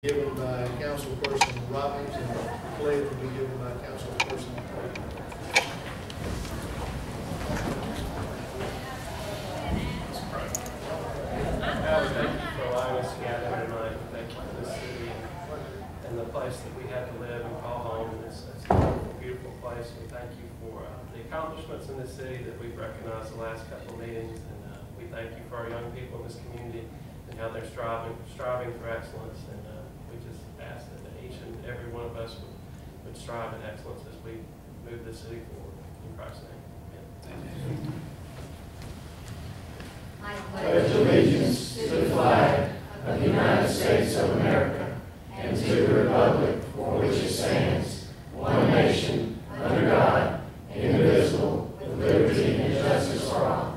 Given by Councilperson Robbins and pledge will be given by Councilperson Cole. Howard, thank you for allowing us to gather tonight. Thank you for this city and the place that we have to live and call home. It's a wonderful, beautiful place. We thank you for the accomplishments in this city that we've recognized the last couple of meetings. And we thank you for our young people in this community and how they're striving for excellence. And we just ask that each and every one of us would strive in excellence as we move this city forward. In Christ's name, amen. Thank you. I pledge allegiance to the flag of the United States of America and to the republic for which it stands, one nation, under God, indivisible, with liberty and justice for all.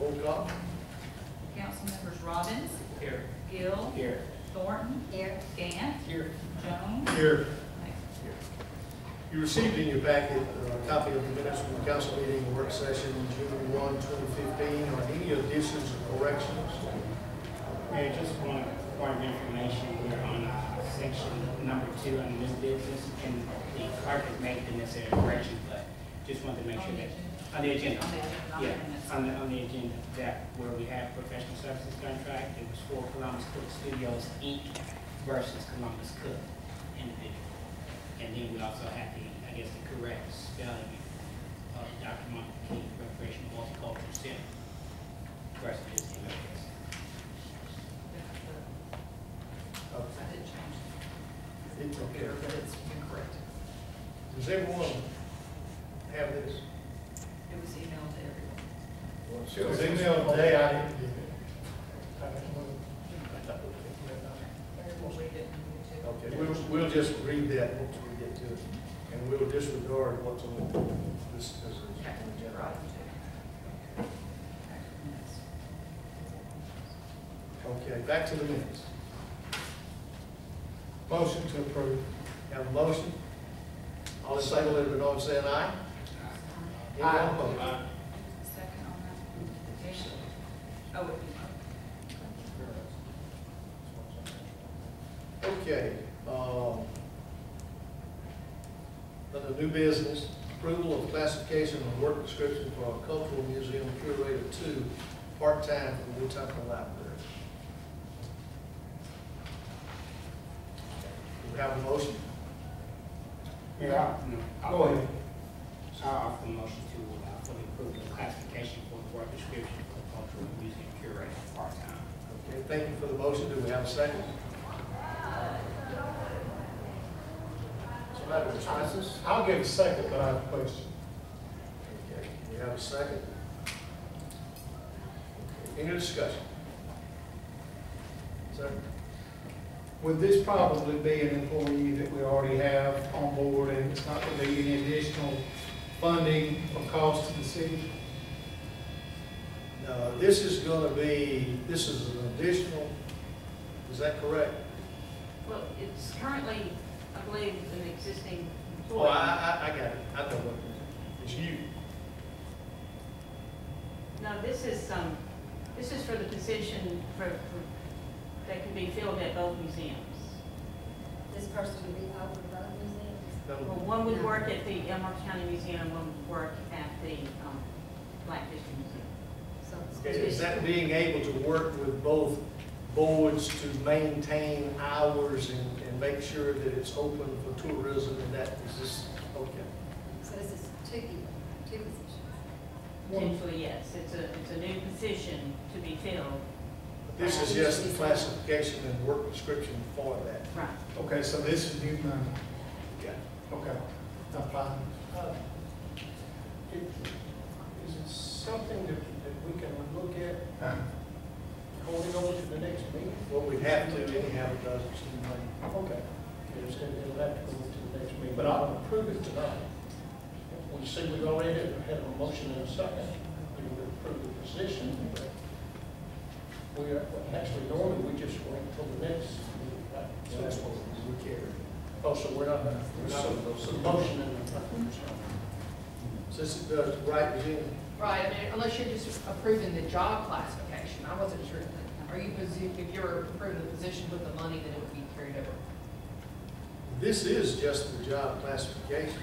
Roll call. Councilmembers Robbins. Here. Gill. Here. Thornton. Here. Gant. Here. Jones. Here. You received in your packet a copy of the minutes from the council meeting and work session June 1, 2015. Are any additions or corrections? Mayor, just one point of information. We're on section number 2 on new business, and the clerk has made the necessary correction, but just wanted to make sure that on the agenda, on the agenda, that where we have professional services contract, it was for Columbus Cook Studios Inc. versus Columbus Cook individual. And then we also have the, I guess, the correct spelling of Dr. Martin King Recreation Multicultural Center versus his images. I didn't change it. It's okay. But it's incorrect. Does everyone have this? It was emailed to everyone. It was emailed today. I didn't get it. Everyone read it. Okay, we'll just read that once we get to it, and we'll disregard what's on this agenda. Right. Okay, back to the minutes. Motion to approve. Have a motion. All in favor, let it be known by saying aye. Anyone opposed? Second on that. Oh, wait. Okay, under new business, approval of classification of work description for a cultural museum curator 2, part-time for the Wetumpka Library. Do we have a motion? Yeah. Go ahead. I'll offer the motion to for the approval of classification for the work description for the cultural museum curator part-time. Okay, thank you for the motion. Do we have a second? Somebody will try this? I'll give a second, but I have a question. Okay, we have a second. Okay, any discussion? Sir? Would this probably be an employee that we already have on board, and it's not going to be any additional funding or cost to the city? No, this is going to be, this is an additional, is that correct? Well, it's currently, I believe, an existing Oh, employee. I got it. I know what it is. It's you. No, this is for the position that can be filled at both museums. This person would be over both museums? Well, one would work at the Elmore County Museum, and one would work at the Black District Museum. So Okay, is that being able to work with both boards to maintain hours and make sure that it's open for tourism and that, is this, okay. So this is two positions. Potentially, yes. It's a new position to be filled. This is just the classification and work description for that. Right. Okay, so this is new money. Yeah. Okay, that's fine. Is it something that we can look at holding over to the next meeting? Well, we have to anyhow because it's new money. Okay. Yes, it'll have to go to the next meeting, but I'll approve it tonight. We see we've already had a motion and a second. We would approve the position. Actually, normally we just wait until the next meeting. Right? So that's what we carry. Oh, so we're not gonna, so the motion and Since it does, right, Virginia? Right, I mean, unless you're just approving the job classification, I wasn't sure. Are you, if you're approving the position with the money, then it would be carried over? This is just the job classification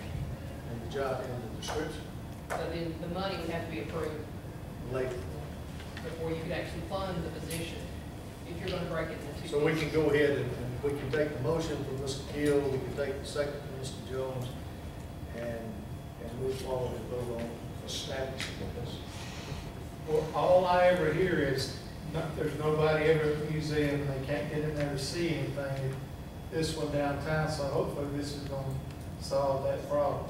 and the job and the description So then the money would have to be approved later. before you could actually fund the position, if you're gonna break it into two. So we can go ahead and we can take the motion from Mr. Gill, we can take the second from Mr. Jones, and move forward and vote on establishing this. Well, all I ever hear is, there's nobody ever at the museum, and they can't get in there to see anything. This one downtown, so hopefully this is gonna solve that problem.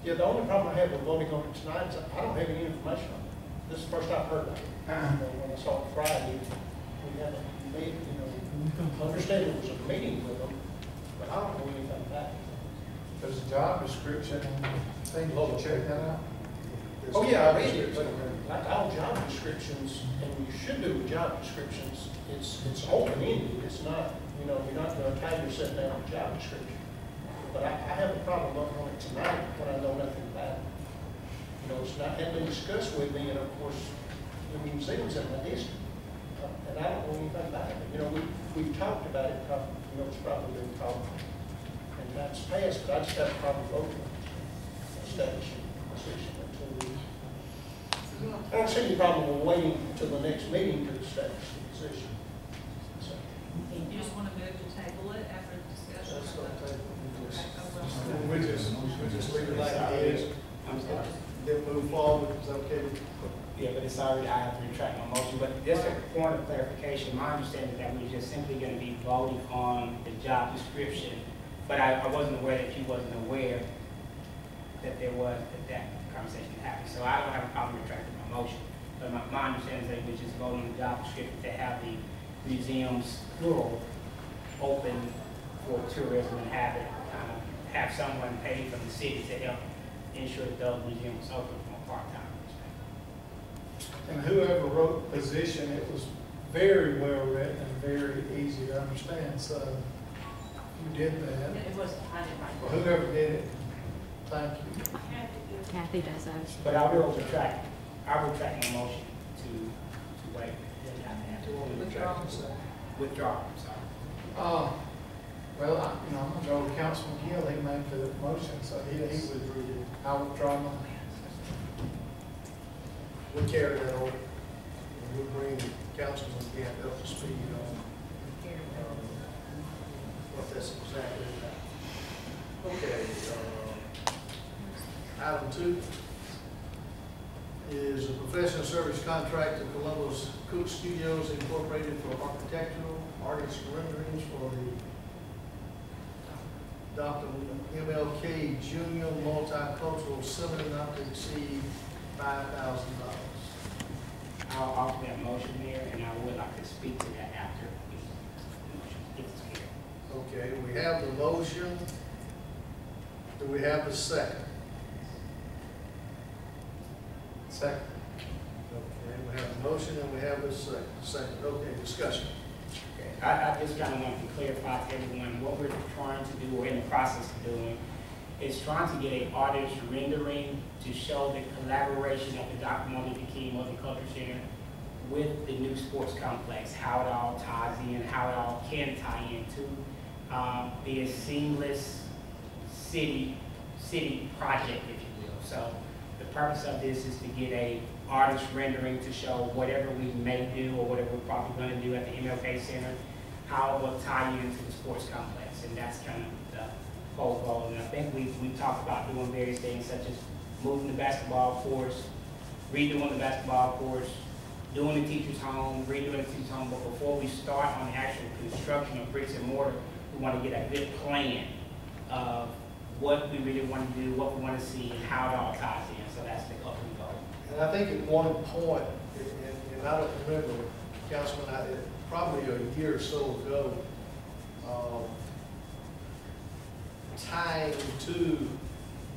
yeah, the only problem I have with voting on it tonight is I don't have any information on it. This is the first I've heard of it. When I saw it Friday, we had a meeting, I understand it was a meeting with them, but I don't know anything about it. There's a job description and things, you check that out. Oh, yeah, I read it, but like all job descriptions, and you should do with job descriptions, it's open-ended, it's not, you're not gonna tie yourself down to a job description. But I have a problem voting on it tonight when I know nothing about it. It's not, hadn't been discussed with me, and of course, the museum's in my district, and I don't know anything about it. We've talked about it, it's probably been talked, and that's passed, but I just have a problem voting on it. Establishing a position until we, I don't see any problem with waiting until the next meeting to establish the position. So, You just want to move to table it after discussion? That's not taking, Okay, we just leave it like it is, I'm sorry. then move forward, is that okay? Yeah, but it's already, I have to retract my motion, but just a point of clarification, my understanding is that we're just simply gonna be voting on the job description, but I wasn't aware that you wasn't aware that there was, that conversation happened, so I don't have a problem retracting my motion. But my understanding is that we're just voting on the job description to have the museums plural open for tourism and have someone paid from the city to help ensure that those museums open from a part-time perspective. And whoever wrote the position, it was very well written and very easy to understand, so you did that. It was, I didn't Well, write whoever did it, thank you. Kathy does those. But I will retract my motion to waive. Withdraw, I'm sorry. Well, I'm gonna go with Councilman Gill, he made the motion, so he withdrew it. I withdraw mine. We'll carry that over, and we'll bring Councilman Gant up to speed on what that's exactly about. Okay, item 2 is a professional service contract to Columbus Cook Studios Incorporated for architectural artist renderings for the Dr. MLK Junior Multicultural Center not to exceed $5,000. I'll offer that motion there, and I would like to speak to that after the motion gets here. Okay, we have the motion. Do we have the second? Second. Okay, we have the motion and we have the second. Okay, discussion. Okay, I just kind of want to clarify to everyone what we're trying to do, or in the process of doing, is trying to get an artist rendering to show the collaboration of the Dr. Martin Luther King Multicultural Center with the new sports complex, how it all ties in, how it all can tie into be a seamless city project, if you will. So the purpose of this is to get a artist rendering to show whatever we may do or whatever we're probably going to do at the MLK Center, how it will tie into the sports complex, and that's kind of the whole goal. And I think we've talked about doing various things such as moving the basketball courts, redoing the basketball courts, doing the teacher's home, redoing the teacher's home. But before we start on the actual construction of bricks and mortar, we want to get a good plan of what we really want to do, what we want to see, and how it all ties in. So that's the ultimate goal. And I think at one point, and I don't remember, Councilman, probably a year or so ago, tying to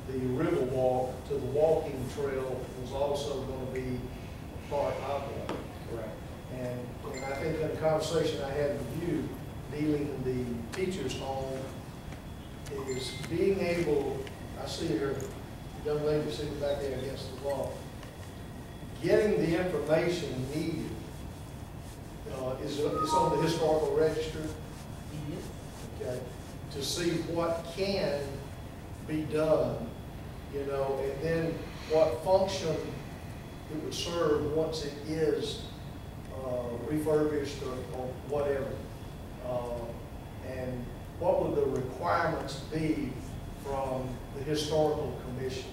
the river walk, to the walking trail was also going to be a part of that. Correct. And I think in the conversation I had with you, dealing the teacher's home, is being able, I see her, the young lady sitting back there against the wall, getting the information needed. It's on the historical register. Okay, to see what can be done, you know, and then what function it would serve once it is refurbished or whatever. And what would the requirements be from the historical commission?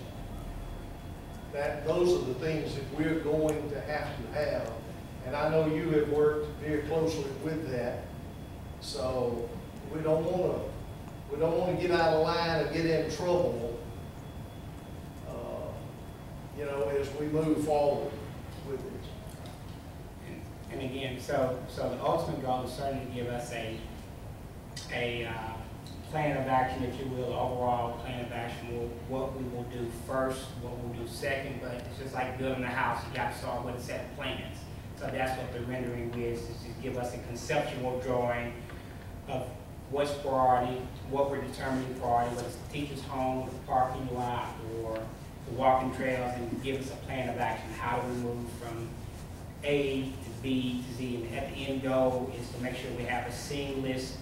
Those are the things that we're going to have. And I know you have worked very closely with that. So we don't want to get out of line or get in trouble, you know, as we move forward with this. And again, so the ultimate goal is certainly to give us a plan of action, if you will, overall plan of action, what we will do first, what we'll do second, but it's just like building a house, you got to start with a set of plans. So that's what the rendering is to give us a conceptual drawing of what's priority, what we're determining priority, whether it's the teacher's home, the parking lot, or the walking trails, and give us a plan of action. How do we move from A to B to Z? And at the end goal is to make sure we have a seamless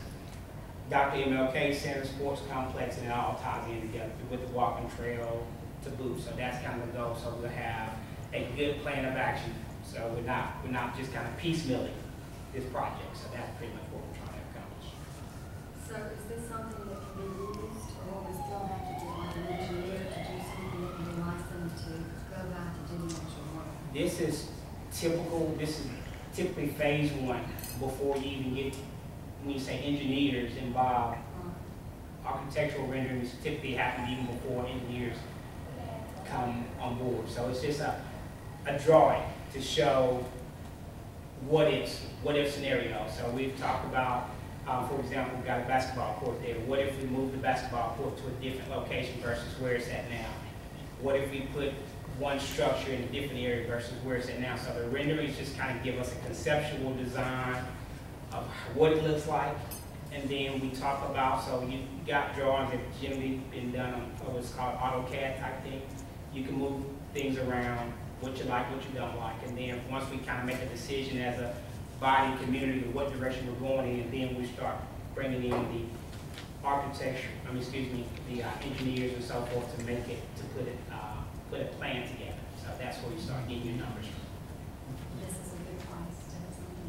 Dr. MLK Center Sports Complex, and it all ties in together with the walking trail to boot. So that's kind of the goal. So we'll have a good plan of action. So we're not just kind of piecemealing this project. So that's pretty much what we're trying to accomplish. So is this something that can be used, or we still have to get an engineer to do something that can be licensed to go back to do the actual work? This is typically phase one before you even get, when you say engineers involved, architectural renderings typically happen even before engineers come on board. So it's just a drawing to show what if scenario. So we've talked about, for example, we've got a basketball court there. What if we move the basketball court to a different location versus where it's at now? What if we put one structure in a different area versus where it's at now? So the renderings just kind of give us a conceptual design of what it looks like. And then we talk about, so you got drawings that generally been done on what's called AutoCAD type thing. You can move things around, what you like, what you don't like. And then once we kind of make a decision as a body, community, what direction we're going in, then we start bringing in the architecture, the engineers and so forth to make it, to put a plan together. So that's where you start getting your numbers from. This is a good price to have something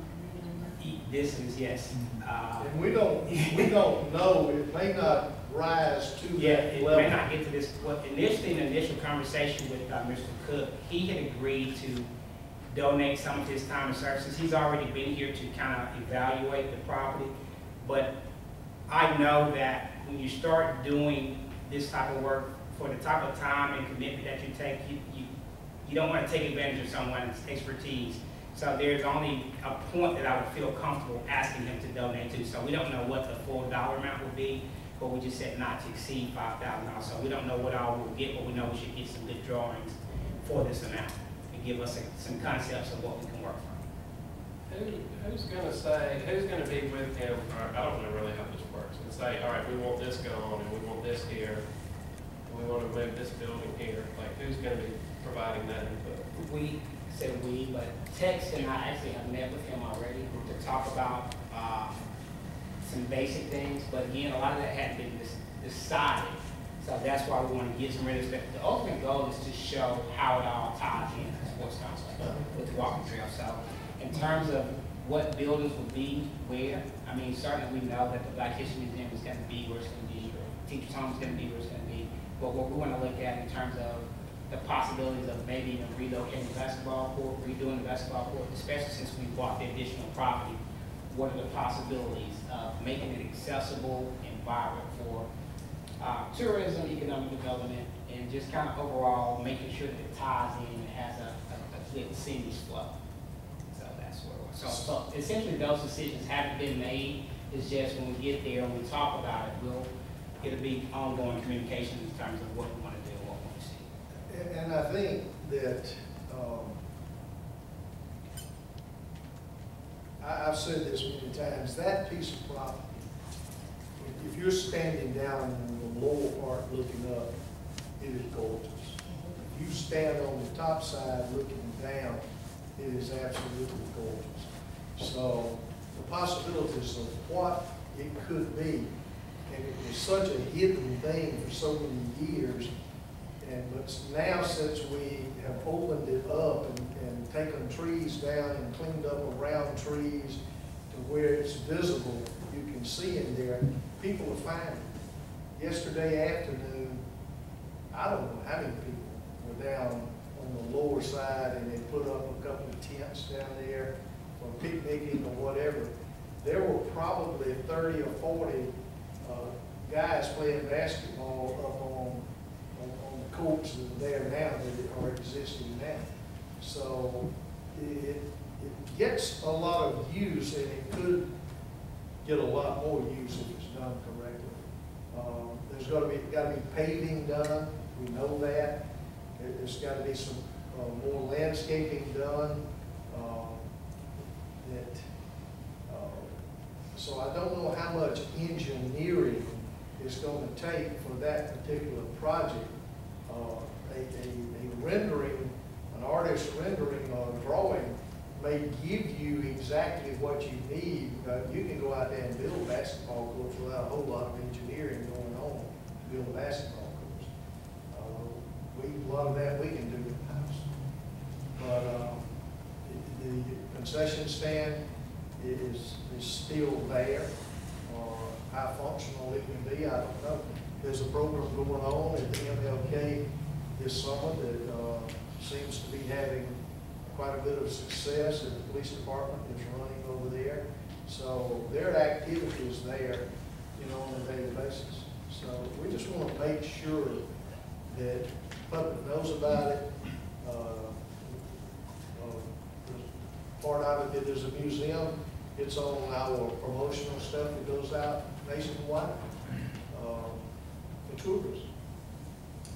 like that. This is, yes. And we don't know, it may not rise to Yeah, that it level. may not get to this. What initially, in the initial conversation with Mr. Cook, he had agreed to donate some of his time and services. He's already been here to kind of evaluate the property, but I know that when you start doing this type of work, for the type of time and commitment that you take, you don't want to take advantage of someone's expertise. So there's only a point that I would feel comfortable asking him to donate to. So we don't know what the full dollar amount will be, but we just said not to exceed $5,000. So we don't know what all we'll get, but we know we should get some good drawings for this amount and give us some concepts of what we can work from. Who's going to be with him, or I don't know really how this works, and say, all right, we want this gone, and we want this here, and we want to move this building here. Like, who's going to be providing that input? We said we, but Tex and I actually have met with him already to talk about some basic things, but again, a lot of that hadn't been decided. So that's why we want to get some renders. The ultimate goal is to show how it all ties in to sports complex with the walking trail. So in terms of what buildings will be where, I mean, certainly we know that the Black History Museum is going to be where it's going to be, or Teachers' Home is going to be where it's going to be. But what we want to look at in terms of the possibilities of maybe even relocating the basketball court, redoing the basketball court, especially since we bought the additional property. What are the possibilities of making it accessible and vibrant for tourism, economic development, and just kind of overall making sure that it ties in and has a good seamless flow. So that's where we're. So essentially those decisions haven't been made. It's just when we get there and we talk about it, it'll be ongoing communication in terms of what we want to do and what we want to see. And I think that I've said this many times, that piece of property, if you're standing down in the lower part looking up, it is gorgeous. If you stand on the top side looking down, it is absolutely gorgeous. So the possibilities of what it could be, and it was such a hidden thing for so many years, but now since we have opened it up and taken trees down and cleaned up around trees to where it's visible, you can see in there, people are finding it. Yesterday afternoon, I don't know how many people were down on the lower side and they put up a couple of tents down there for picnicking or whatever. There were probably 30 or 40 guys playing basketball up on the courts that are there now, that are existing now. So it gets a lot of use, and it could get a lot more use if it's done correctly. There's got to be paving done. We know that. There's got to be some more landscaping done. So I don't know how much engineering it's going to take for that particular project. A rendering, an artist rendering or drawing may give you exactly what you need. You can go out there and build basketball courts without a whole lot of engineering going on to build a basketball courts. A lot of that we can do in-house. But the concession stand is still there. How functional it can be, I don't know. There's a program going on at the MLK this summer that seems to be having quite a bit of success, and the police department is running over there. So there are activities there, on a daily basis. So we just want to make sure that the public knows about it. Part of it, there's a museum. It's on our promotional stuff that goes out nationwide for tourists.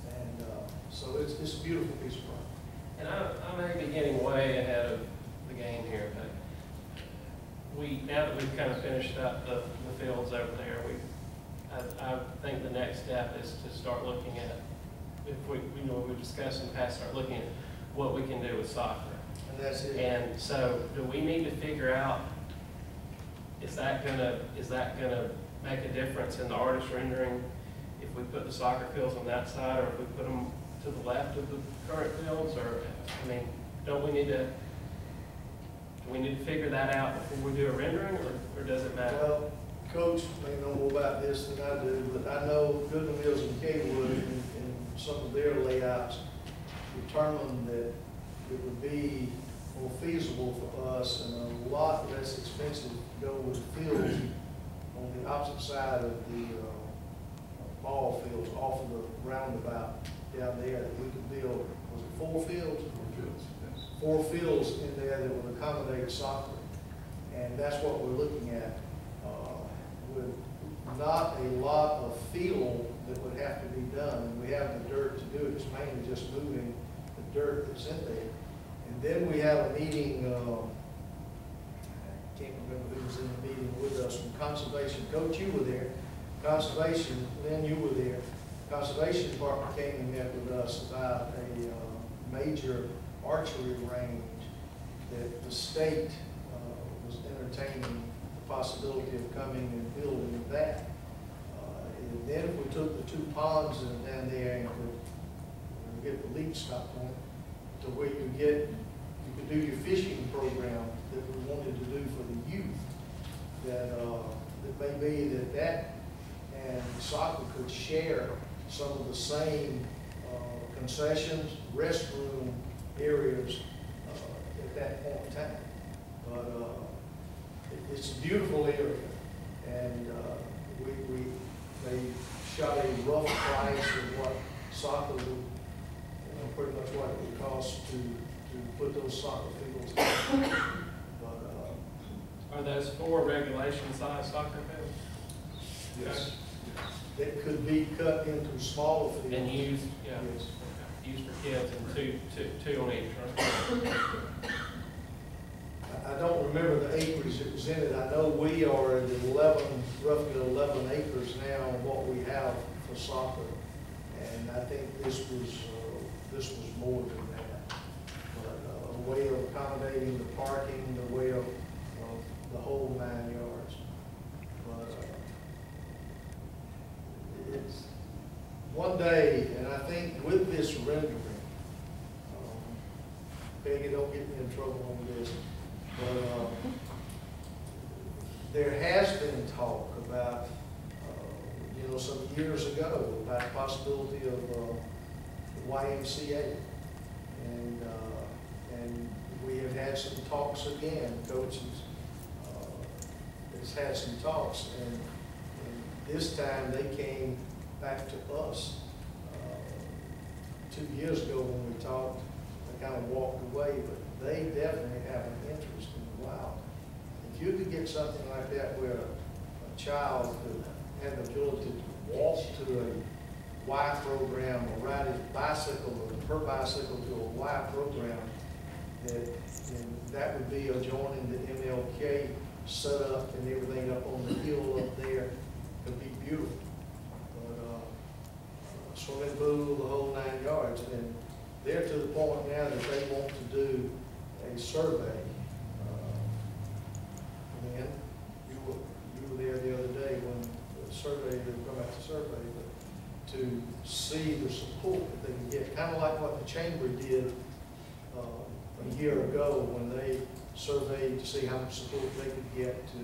And so it's a beautiful piece of property. And I may be getting way ahead of the game here, but now that we've kind of finished up the fields over there, I think the next step is to start looking at, if we've discussed in the past, start looking at what we can do with soccer. And that's it. And so, do we need to figure out, is that gonna make a difference in the artist rendering if we put the soccer fields on that side, or if we put them to the left of the current fields? Or, I mean, do we need to figure that out before we do a rendering, or does it matter? Well, Coach may know more about this than I do, but I know Goodman Mills and Kaywood in some of their layouts determined that it would be more feasible for us and a lot less expensive to go with fields on the opposite side of the ball fields off of the roundabout down there, that we could build, was it 4 fields? 4 fields, yes. 4 fields in there that would accommodate soccer. And that's what we're looking at, with not a lot of field that would have to be done. We have the dirt to do it. It's mainly just moving the dirt that's in there. And then we have a meeting, I can't remember who was in the meeting with us from Conservation. Coach, you were there. Conservation, Lynn, you were there. Conservation Department came and met with us about a major archery range that the state was entertaining the possibility of coming and building that. And then if we took the 2 ponds down there and could get the leach stop point to where you could do your fishing program that we wanted to do for the youth, that it may be that and soccer could share some of the same concessions, restroom areas at that point in time. But it's a beautiful area, and they shot a rough price of what soccer would, pretty much what it would cost to put those soccer fields in. But Are those 4 regulation size soccer fields? yes, that could be cut into smaller fields. And used, yeah, Yes. used for kids, and two on each, right? I don't remember the acreage that was in it. I know we are at 11, roughly 11 acres now on what we have for soccer. And I think this was more than that. But a way of accommodating the parking, the way of the whole 9 yards. But it's one day, and I think with this rendering, Peggy, don't get me in trouble on this, but there has been talk about, some years ago about the possibility of the YMCA. And we have had some talks again, coaches has had some talks, and this time they came back to us 2 years ago when we talked. They kind of walked away, but they definitely have an interest in the wild. If you could get something like that where a child could have the ability to walk to a Y program or ride his bicycle or her bicycle to a Y program, that would be adjoining the MLK setup and everything up on the hill up there. It'd be beautiful. But swimming pool, the whole 9 yards, and they're to the point now that they want to do a survey. And you were there the other day when the survey, they come out to survey, but to see the support that they can get, kind of like what the chamber did a year ago when they surveyed to see how much support they could get to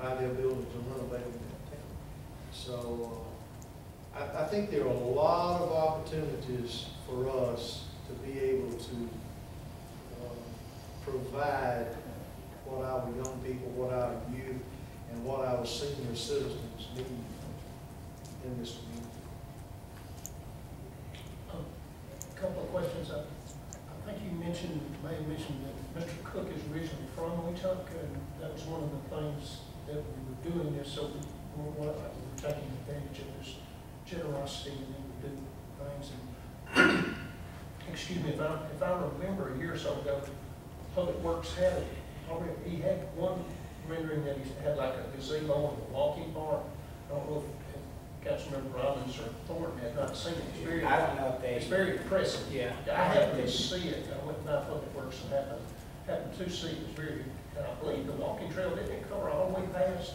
buy their buildings and renovate them downtown. So I think there are a lot of opportunities for us to be able to provide what our young people, what our youth, and what our senior citizens need in this community. A couple of questions. I think you may have mentioned that Mr. Cook is originally from Wetumpka, and that was one of the things that we were doing this, so we were taking advantage of this generosity and then we do things. And excuse me, if I remember a year or so ago, Public Works had already, he had one rendering that he had like a gazebo and a walking park. I don't know if Councilmember Robbins or Thornton had not seen it. It's very, I don't know if they. It's very impressive. Yeah. I happened to see it. I went by Public Works and happened to see it. It was very, I believe the walking trail didn't cover all the way past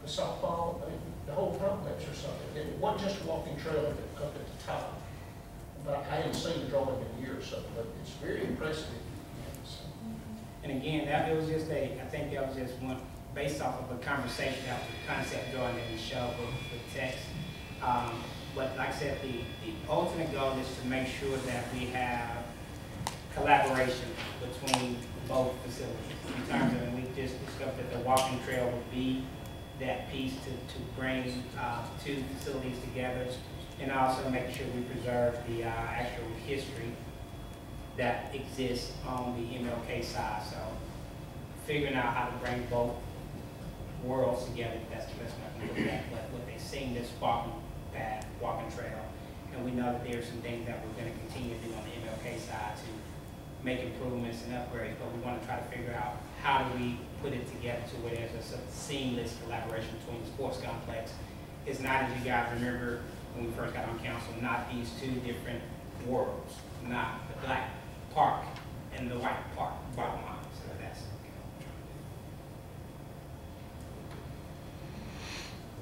the softball, the whole complex or something. It wasn't just a walking trail up at the top. But I hadn't seen the drawing in a year or so, but it's very impressive. And again, that was just I think that was just one, based off of a conversation, that was the concept drawing that we showed with text. But like I said, the ultimate goal is to make sure that we have collaboration between both facilities. In terms of, and we just discussed that the walking trail would be that piece to bring two facilities together, and also make sure we preserve the actual history that exists on the MLK side. So figuring out how to bring both worlds together, that's the best way I can look at what they sing this walking path, walking trail. And we know that there are some things that we're going to continue to do on the MLK side to make improvements and upgrades, but we want to try to figure out how do we put it together to where there's a seamless collaboration between the sports complex. It's not, as you guys remember when we first got on council, not these two different worlds, not the black park and the white park, bottom line. So that's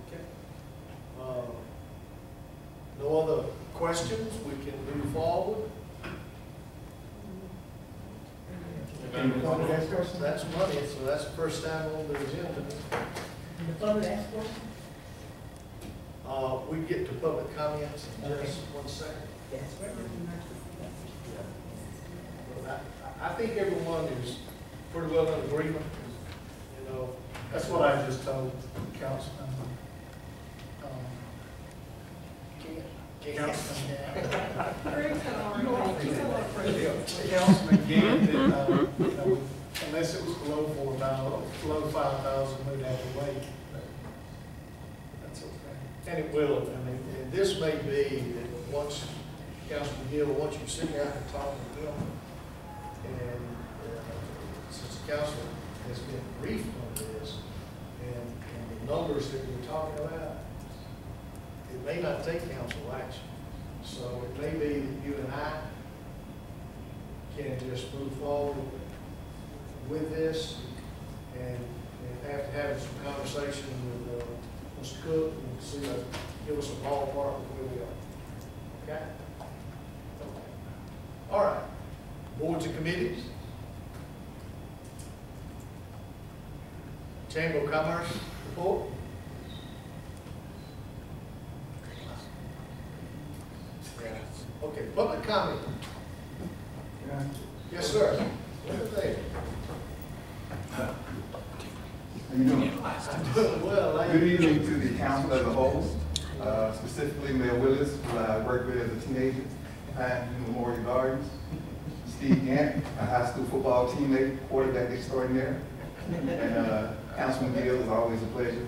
okay. No other questions? We can move forward. That's money, so that's the first time on the agenda. We get to public comments in just 1 second. yes. I think everyone is pretty well in agreement. You know, That's what I just told Councilman. Councilman Gann, that, unless it was below 4,000, below 5,000, we'd have to wait. But that's okay. and it will. I mean, and this may be that once Councilman Gill, once you sit down and talk with them, and since the council has been briefed on this, and the numbers that we're talking about, it may not take council action. So it may be that you and I can just move forward with this, and after having some conversation with Mr. Cook, and see, give us a ballpark of where we are. Okay? All right. Boards and committees. Chamber of Commerce report. Okay, public comment. Yes, sir. How you doing? Well, Good evening to the council as a whole, specifically Mayor Willis, who I worked with as a teenager, at Memorial Gardens. Steve Gant, a high school football teammate, quarterback extraordinaire, and Councilman Gill, is always a pleasure.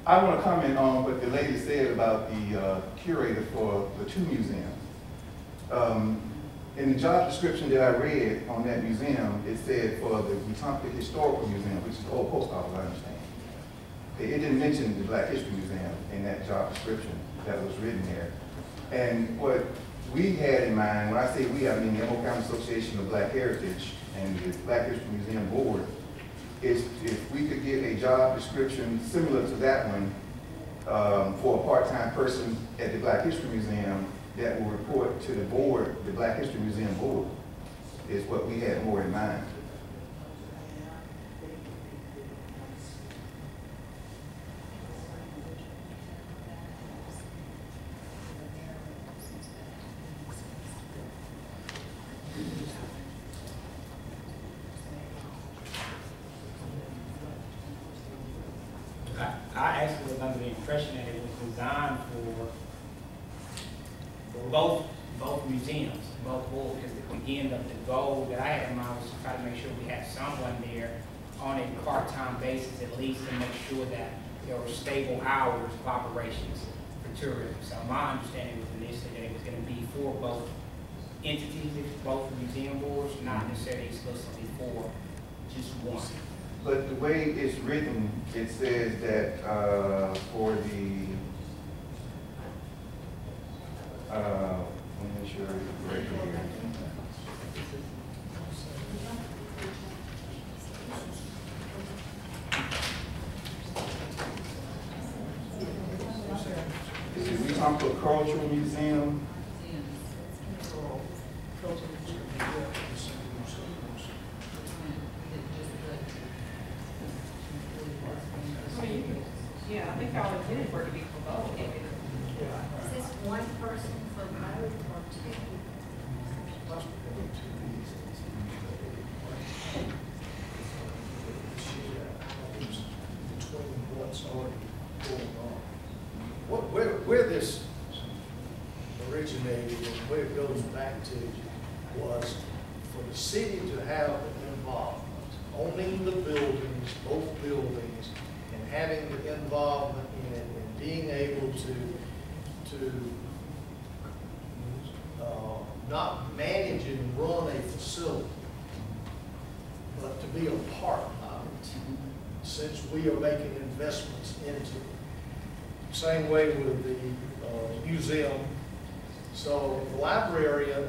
I want to comment on what the lady said about the curator for the two museums. In the job description that I read on that museum, it said for the Wetumpka Historical Museum, which is the old post office, I understand. It didn't mention the Black History Museum in that job description that was written there. And what we had in mind, when I say we, I mean the Emory County Association of Black Heritage and the Black History Museum Board, is if we could get a job description similar to that one for a part-time person at the Black History Museum that will report to the board, the Black History Museum Board, is what we had more in mind. I actually was under the impression that it was designed for both museums, both boards, because again, the goal that I had in mind was to try to make sure we had someone there on a part-time basis at least to make sure that there were stable hours of operations for tourism. So my understanding was initially that it was going to be for both entities, both museum boards, not necessarily exclusively for just one. But the way it's written, it says that for the, let me make sure it's right here. This is Wetumpka Cultural Museum. Yeah, I think I intended for it to be for both. Is this one person for both or two? Between what's already going on. Where this originated and where it goes back to was for the city to have involvement, owning the buildings, both buildings, and having the involvement in it and being able to not manage and run a facility, but to be a part of it, since we are making investments into it. Same way with the museum. So the librarian,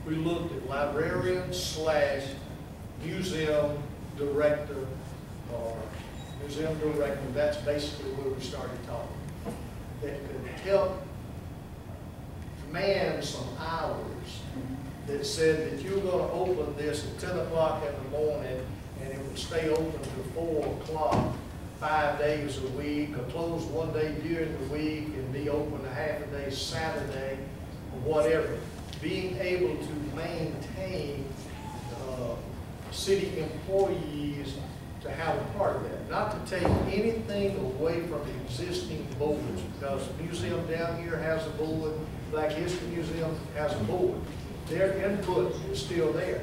we looked at librarian / museum director, or museum director. That's basically where we started talking. That could help man some hours that said that you're going to open this at 10 o'clock in the morning and it would stay open till 4 o'clock 5 days a week, or close one day during the week and be open a half a day Saturday, or whatever. Being able to maintain city employees to have a part of that. Not to take anything away from the existing boards, because the museum down here has a board, Black History Museum has a board. Their input is still there,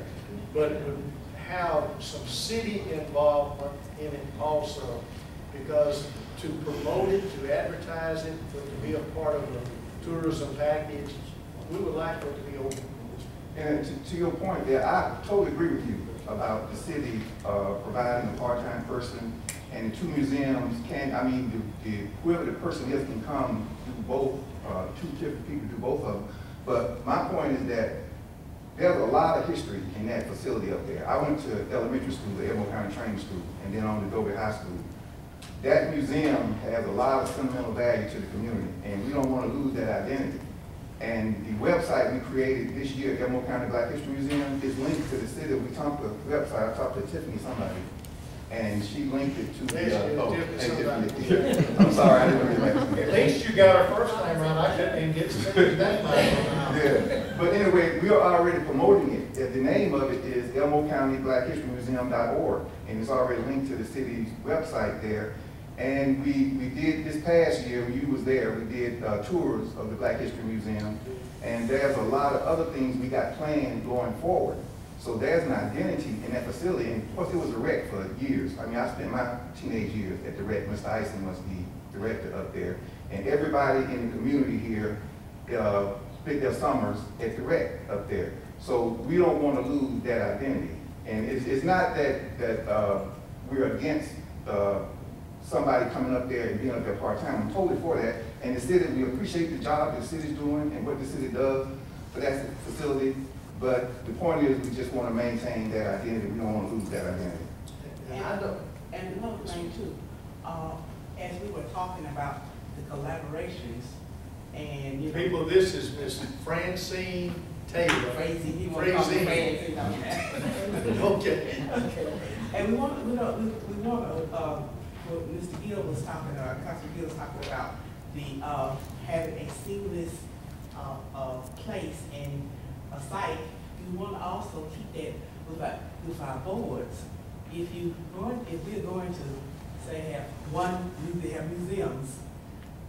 but it would have some city involvement in it also, because to promote it, to advertise it, for it to be a part of the tourism package, we would like for it to be open. And to your point there, I totally agree with you. about the city providing a part-time person, and the two museums whoever the person is can come do both, two different people do both of them. But my point is that there's a lot of history in that facility up there. I went to elementary school, the Elmore County Training School, and then on to Dobie High School. That museum has a lot of sentimental value to the community, and we don't want to lose that identity. And the website we created this year, Elmore County Black History Museum, is linked to the City of Wetumpka website. I talked to Tiffany somebody, and she linked it to Tiffany. I'm sorry, I didn't really like At least you got her first name right. I couldn't even get to that name. Yeah, but anyway, we are already promoting it. The name of it is Elmore County Black History Museum.org, and it's already linked to the city's website there. And we did this past year, when you was there, we did tours of the Black History Museum, and there's a lot of other things we got planned going forward. So there's an identity in that facility, and of course it was a rec for years. I mean, I spent my teenage years at the rec. Mr. Ison was the director up there, and everybody in the community here spent their summers at the rec up there. So we don't want to lose that identity. And it's not that we're against somebody coming up there and being up there part-time. I'm totally for that. And the city, we appreciate the job the city's doing and what the city does for that facility. But the point is, we just want to maintain that identity. We don't want to lose that identity. And another thing too, as we were talking about the collaborations and you know, People, this is Miss Francine Taylor. Francine. Francine. Okay. And we want what Mr. Gill was talking about, Councilor Gill was talking about the having a seamless place and a site. We want to also keep that with our boards. If we're going to say have museums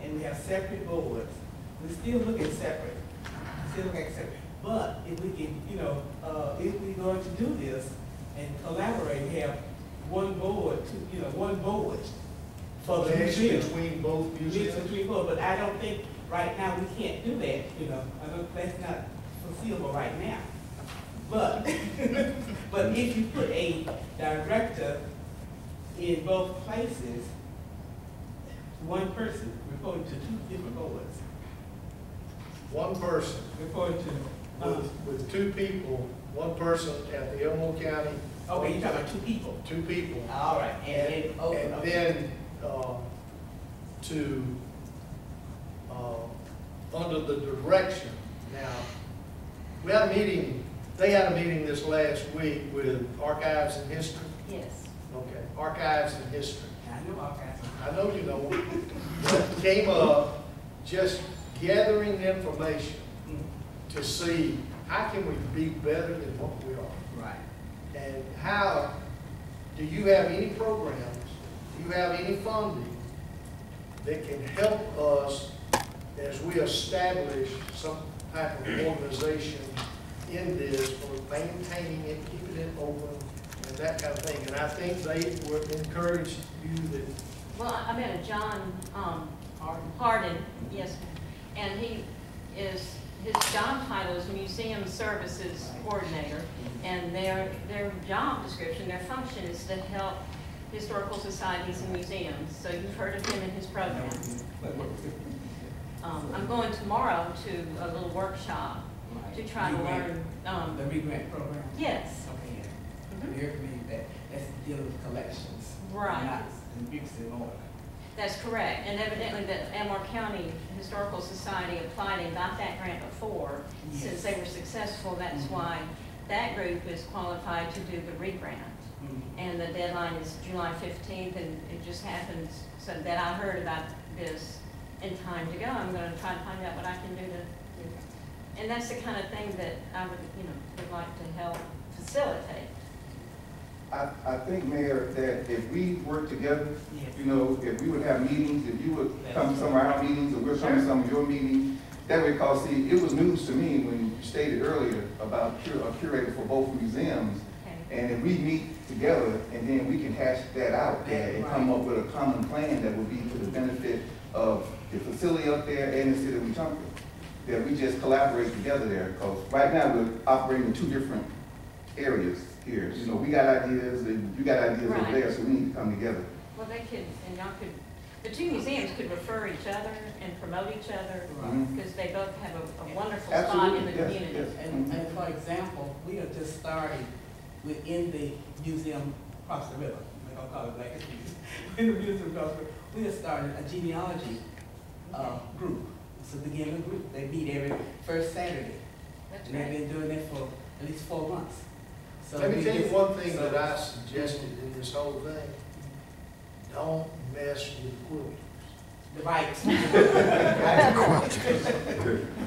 and we have separate boards, we still look at separate. But if we can, if we're going to do this and collaborate, have one board for the museum. Between both museums? Between both, but I don't think right now we can't do that, that's not foreseeable right now. But, but if you put a director in both places, one person reporting to two different boards. One person Reporting to, with two people, one person at the Elmore County. okay, you're talking about two people. Two people. All right, and then under the direction. Now, we had a meeting, they had a meeting this last week with Archives and History. Yes. Okay, Archives and History. I know Archives. I know you know. What came up, just gathering information to see how can we be better than what we are. Right. And how, do you have any programs, do you have any funding that can help us as we establish some type of organization in this for maintaining it, keeping it open, and that kind of thing. And I think they would encourage you that. Well, I met a John Harden, yes, and his job title is Museum Services Coordinator, and their job description, their function is to help historical societies and museums. So you've heard of him and his program. I'm going tomorrow to a little workshop to try to learn. The re-grant program? Yes. Okay, yeah. Very familiar that's dealing with collections. Right. Not in bricks and mortar. That's correct, and evidently the Elmore County Historical Society applied and got that grant before. Yes. Since they were successful, that's why that group is qualified to do the re-grant. And the deadline is July 15th, and it just happens so that I heard about this in time to go. I'm going to try to find out what I can do to, and that's the kind of thing that I would like to help facilitate. I think, Mayor, that if we work together, Yes. if we would have meetings, if you would come to some of our meetings, or we'll come to some of your meetings, that way, because see, it was news to me when you stated earlier about a curator for both museums. Okay. And if we meet together, and then we can hash that out there and come up with a common plan that would be to the benefit of the facility up there and the city of Wetumpka. That we just collaborate together there, because right now we're operating two different areas here. You know, we got ideas, and you got ideas over Right. there, so we need to come together. Well, they could, and y'all could, the two museums could refer each other and promote each other, Mhm. because they both have a wonderful spot in the Absolutely, yes, community. yes. And for example, we are just starting within the museum across the river. We're gonna call it Black History Museum. In the museum across the river, we have started a genealogy group. It's a beginning group. They meet every first Saturday. That's And they've right. been doing that for at least 4 months. So Let me we tell you just- one thing so- that I suggested in this whole thing. Don't mess with quilters. The rights.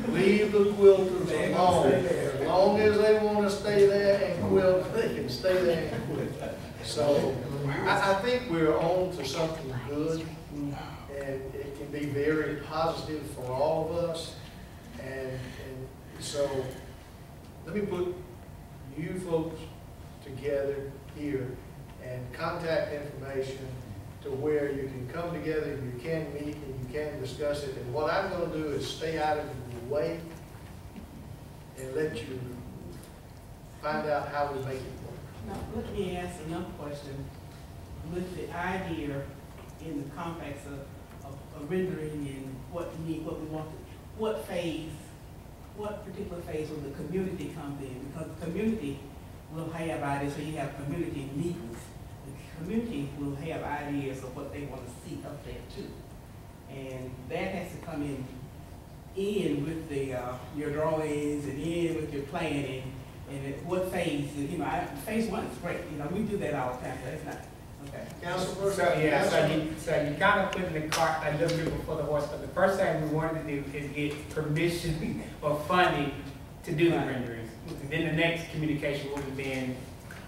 Leave the quilters They alone. gonna stay there. As long as they want to stay there and quilt, they can stay there and quilt. So I think we're on to something good, and it can be very positive for all of us. And so let me put you folks together here and contact information to where you can come together, you can meet, and you can discuss it. And what I'm gonna do is stay out of the way and let you find out how we make it work. Now, let me ask another question. With the idea in the context of rendering and what we need, what we want, what particular phase will the community come in? Because the community will have ideas, so you have community meetings. The community will have ideas of what they want to see up there too. And that has to come in with the, your drawings and in with your planning. And at what phase, phase 1 is great, we do that all the time, but it's not, okay. Councilperson? So, yeah, so you kind of put in the cart a little bit before the horse, but the first thing we wanted to do is get permission or funding to do the Right. renderings. Then the next communication would have been,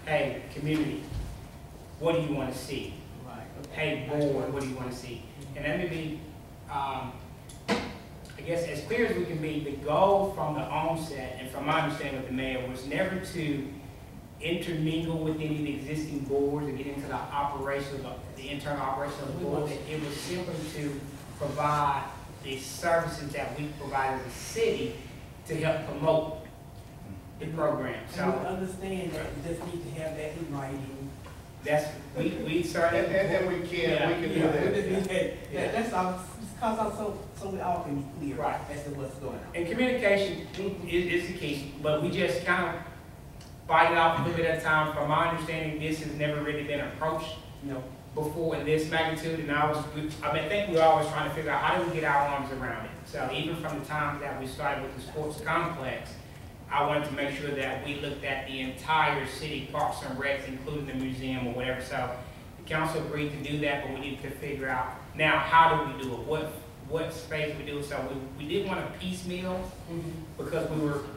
hey, community, what do you want to see? Right. Hey, board, what do you want to see? And let me be, I guess, as clear as we can be, the goal from the onset, and from my understanding with the mayor, was never to intermingle with any of the existing boards and get into the operation of the internal operation of the board. It was simply to provide the services that we provide as a city to help promote the program. And we So understand that we just need to have that in writing. that's, we certainly. And we can do that. That's all, because so we all can be clear Right. as to what's going on. And communication is the key, but we just kind of bite it off a little bit at a time. From my understanding, this has never really been approached, before in this magnitude, and I think we were always trying to figure out how do we get our arms around it. So even from the time that we started with the sports complex, I wanted to make sure that we looked at the entire city parks and recs, including the museum or whatever. So the council agreed to do that, but we needed to figure out now how do we do it, what space we do it. So we didn't want to piecemeal, because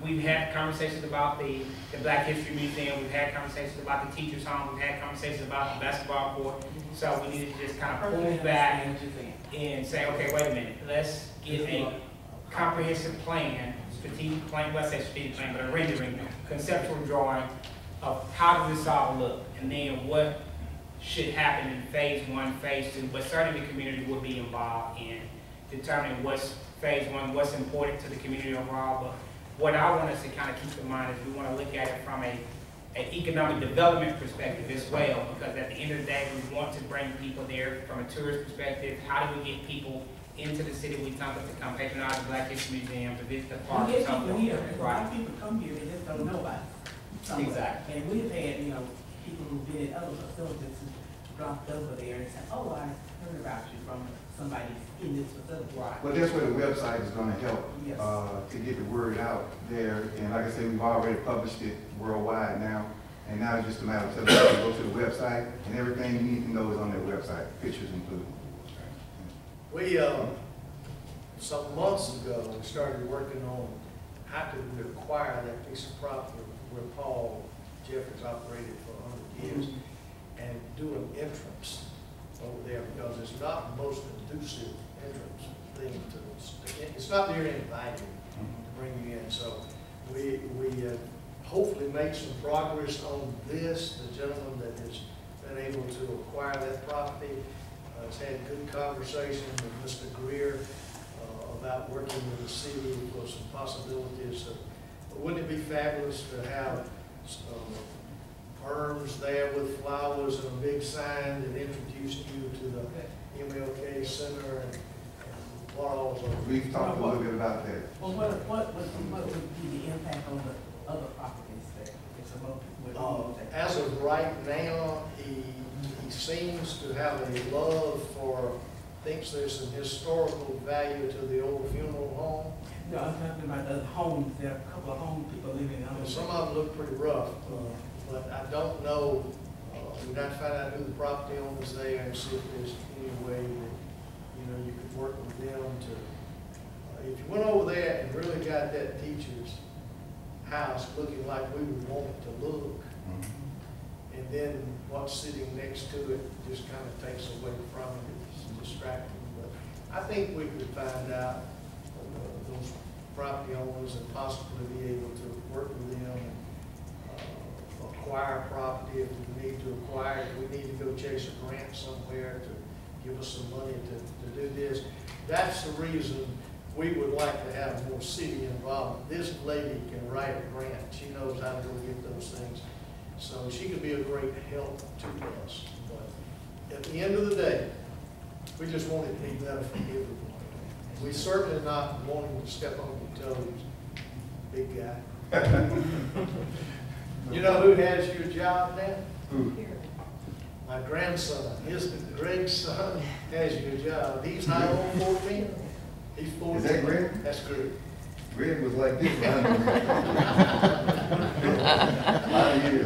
we've had conversations about the Black History Museum, we've had conversations about the teachers' home, we've had conversations about the basketball court. So we needed to just kind of pull back and say, okay, wait a minute, let's get a comprehensive plan, strategic plan, well, I say strategic plan, but a rendering, conceptual drawing of how does this all look, and then what should happen in phase 1, phase 2, but certainly the community will be involved in determining what's phase 1, what's important to the community overall. But what I want us to kind of keep in mind is we want to look at it from an economic development perspective as well, because at the end of the day, we want to bring people there from a tourist perspective. How do we get people into the city of Wetumpka to come patronize the Black History Museum, to visit the park, We and get so people forth? here, a lot Right. of people come here, they just don't know about it. Exactly. And we've had, people who've been in other facilities who dropped over there and said, oh, I heard about you from somebody in this facility. Right. Well, that's where the website is gonna help, Yes. to get the word out there. And like I said, we've already published it worldwide now. And now it's just a matter of telling you to go to the website, and everything you need to know is on that website, pictures included. We, some months ago, we started working on how could we acquire that piece of property where Paul Jeffers operated for 100 years and do an entrance over there, because it's not the most conducive entrance thing to, it's not very inviting to bring you in. So we hopefully make some progress on this. The gentleman that has been able to acquire that property has had good conversation with Mr. Greer about working with the city for some possibilities. Wouldn't it be fabulous to have Urns there with flowers and a big sign that introduced you to the MLK Center and what all was on. We've talked a little bit about that. Well, what would be the impact on the other properties there? It's about, As of right now, he seems to have a love for, thinks there's some historical value to the old funeral home. no, I'm talking about the homes, there are a couple of home people living in them. Some of them look pretty rough, but I don't know, we'd have to find out who the property owners there and see if there's any way that, you could work with them to, if you went over there and really got that teacher's house looking like we would want it to look, and then what's sitting next to it just kind of takes away from it, it's distracting. But I think we could find out those property owners and possibly be able to work with them and acquire property if we need to acquire it. If we need to go chase a grant somewhere to give us some money to do this. That's the reason we would like to have more city involvement. This lady can write a grant. She knows how to go get those things. So she could be a great help to us. But at the end of the day, we just want it to be better for everyone. We certainly not wanting to step on your toes, big guy. You know who has your job now? Who? My grandson, Greg's son has your job. He's how old, 14? He's 14. Is that Greg? That's Greg. Greg was like this a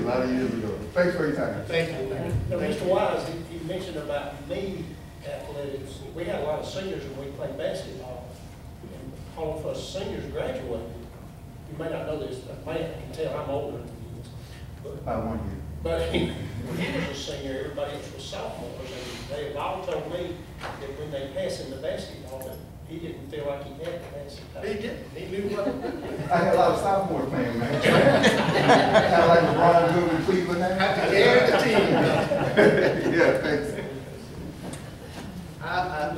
lot of years ago. Thanks for your time. Thank you. Now, Mr. Wise, he mentioned about knee athletics. We had a lot of seniors when we played basketball. And all of us seniors graduated. You may not know this, but man, I can tell I'm older than you. About 1 year. But he was a senior, everybody else was sophomores, and they have all told me that when they pass in the basketball, that he didn't feel like he had to pass it. He did. He knew what to do. I had a lot of sophomore fans, man. Kind of like LeBron Good in Cleveland now. Have to carry the team. Yeah, thanks.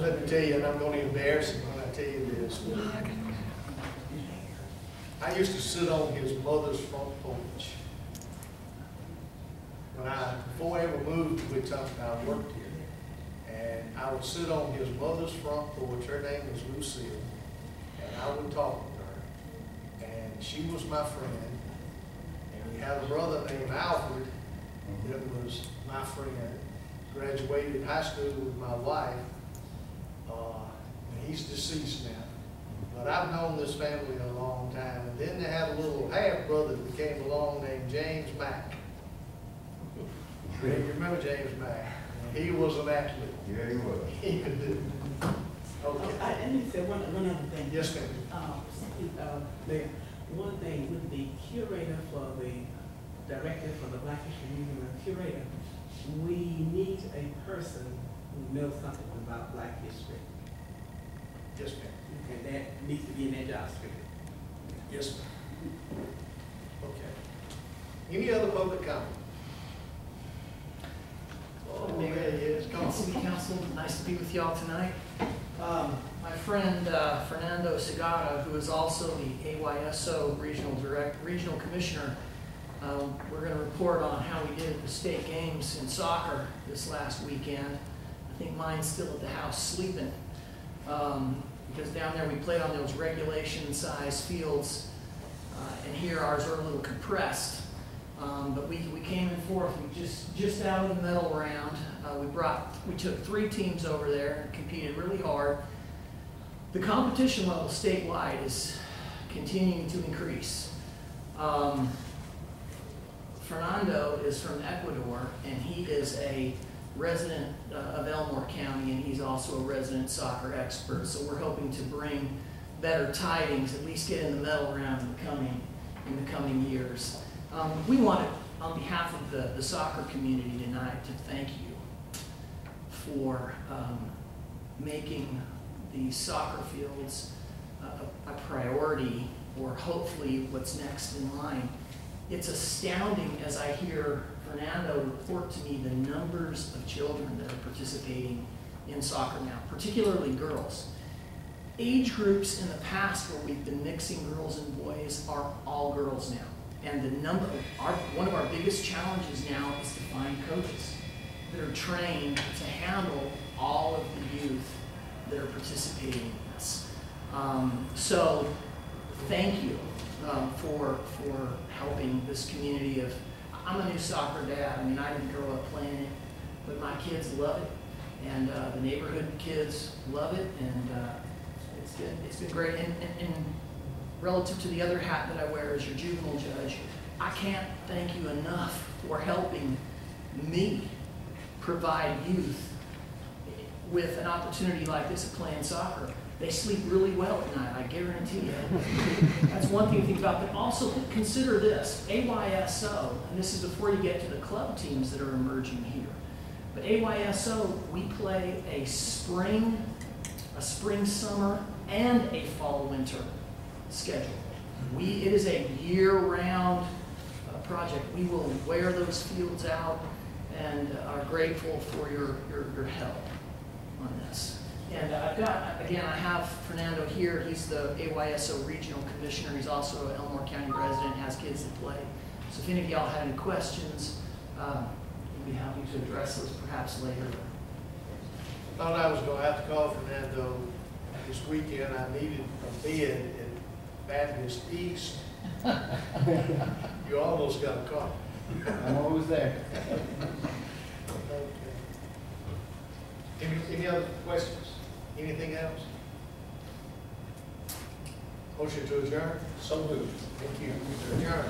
Let me tell you, and I'm going to embarrass him when I tell you this. I used to sit on his mother's front porch. Before I ever moved to Wetumpka, I worked here. And I would sit on his mother's front porch. Her name was Lucille. And I would talk with her. And she was my friend. And he had a brother named Alfred that was my friend. Graduated high school with my wife. And he's deceased now. But I've known this family a long time. And then they had a little half-brother that came along named James Mack. You remember James Mack? He was an athlete. Yeah, he was. He could do it. Okay. I need to say one other thing. Yes, ma'am. One thing with the curator for the director for the Black History Museum and curator, we need a person who knows something about Black history. Yes, ma'am. And that needs to be in that job description. Yes, ma'am. Okay. Any other public comment? Oh, yeah, it's gone. City Council, nice to be with y'all tonight. My friend Fernando Segata, who is also the AYSO Regional Commissioner, we're going to report on how we did at the state games in soccer this last weekend. I think mine's still at the house sleeping, because down there we played on those regulation size fields, and here ours are a little compressed. But we came in fourth. We just out of the medal round. We took 3 teams over there and competed really hard. The competition level statewide is continuing to increase. Fernando is from Ecuador, and he is a resident of Elmore County, and he's also a resident soccer expert. So we're hoping to bring better tidings, at least get in the medal round in the coming years. We wanted, on behalf of the soccer community tonight, to thank you for making the soccer fields a priority, or hopefully what's next in line. It's astounding as I hear Fernando report to me the numbers of children that are participating in soccer now, particularly girls. Age groups in the past where we've been mixing girls and boys are all girls now. And one of our biggest challenges now is to find coaches that are trained to handle all of the youth that are participating in this. So thank you for helping this community of, I'm a new soccer dad. I mean, I didn't grow up playing it, but my kids love it. And the neighborhood kids love it. And it's been great. And relative to the other hat that I wear as your juvenile judge, I can't thank you enough for helping me provide youth with an opportunity like this of playing soccer. They sleep really well at night, I guarantee you. That's one thing to think about, but also consider this, AYSO, and this is before you get to the club teams that are emerging here, but AYSO, we play a spring, summer, and a fall-winter schedule. It is a year-round project. We will wear those fields out and are grateful for your help on this. And I've got, again, I have Fernando here. He's the AYSO Regional Commissioner. He's also an Elmore County resident, has kids that play. So if any of y'all have any questions, we'd be happy to address those perhaps later. I thought I was going to have to call Fernando this weekend. I needed a bid in Baptist East. You almost got a call. I'm always there. Okay. Any other questions? Anything else? Motion to adjourn? So moved. Thank you. Adjourn.